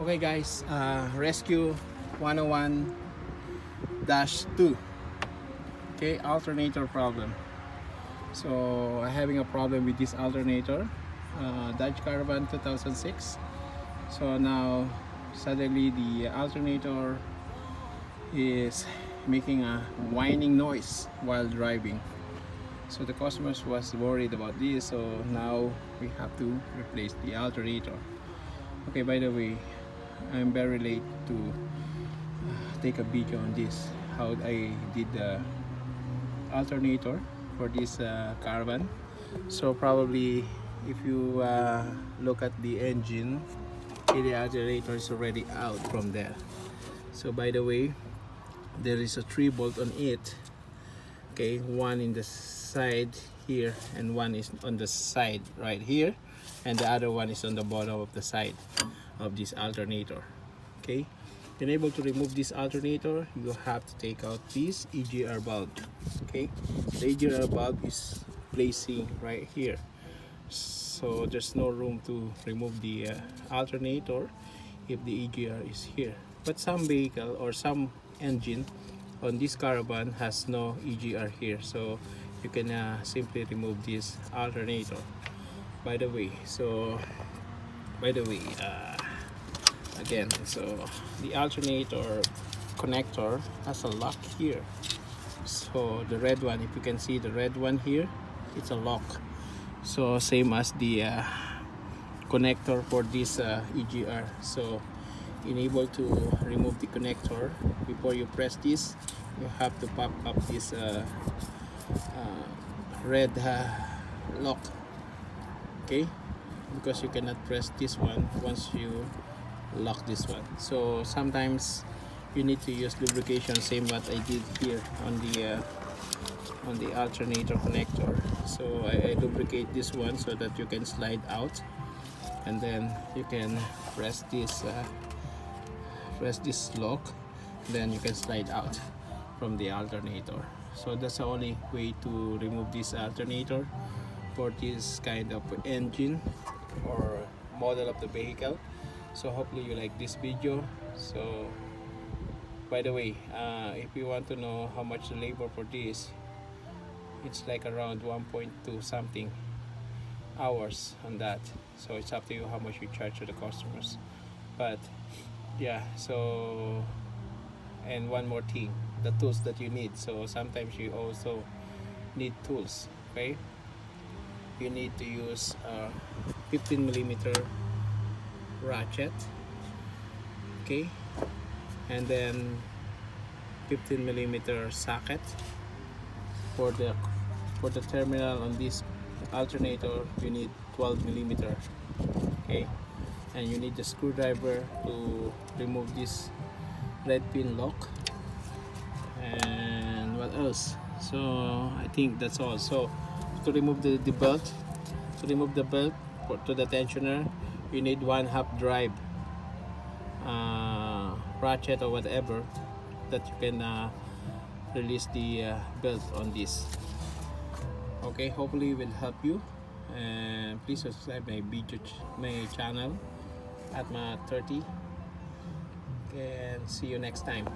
Okay guys, rescue 101-2. Okay, alternator problem. So I'm having a problem with this alternator, Dodge Caravan 2006. So now suddenly the alternator is making a whining noise while driving. So the customers was worried about this, so now we have to replace the alternator. Okay, by the way, I'm very late to take a video on this, how I did the alternator for this caravan. So probably if you look at the engine, okay, the alternator is already out from there. So by the way, there is a 3 bolt on it. Okay, one in the side here and one is on the side right here, and the other one is on the bottom of the side of this alternator. Okay, in able to remove this alternator, you have to take out this EGR bulb. Okay, the EGR bulb is placing right here, so there's no room to remove the alternator if the EGR is here. But some vehicle or some engine on this caravan has no EGR here, so you can simply remove this alternator. By the way, again, so the alternator connector has a lock here. So the red one, if you can see the red one here, it's a lock. So same as the connector for this EGR. So in able to remove the connector, before you press this, you have to pop up this red lock. Okay, because you cannot press this one once you lock this one. So sometimes you need to use lubrication, same what I did here on the alternator connector. So I lubricate this one so that you can slide out, and then you can press this lock, then you can slide out from the alternator. So that's the only way to remove this alternator for this kind of engine or model of the vehicle. So hopefully you like this video. So by the way, if you want to know how much the labor for this, it's like around 1.2 something hours on that. So it's up to you how much you charge to the customers. But yeah, so, and one more thing, the tools that you need. So sometimes you also need tools. Okay, you need to use 15mm ratchet, okay, and then 15mm socket for the terminal on this alternator. You need 12mm, okay, and you need the screwdriver to remove this red pin lock. And what else? So I think that's all. So to remove the belt, to the tensioner, you need 1/2 drive ratchet or whatever that you can release the belt on this. Okay, hopefully it will help you, and please subscribe my channel at my 30. Okay, and see you next time.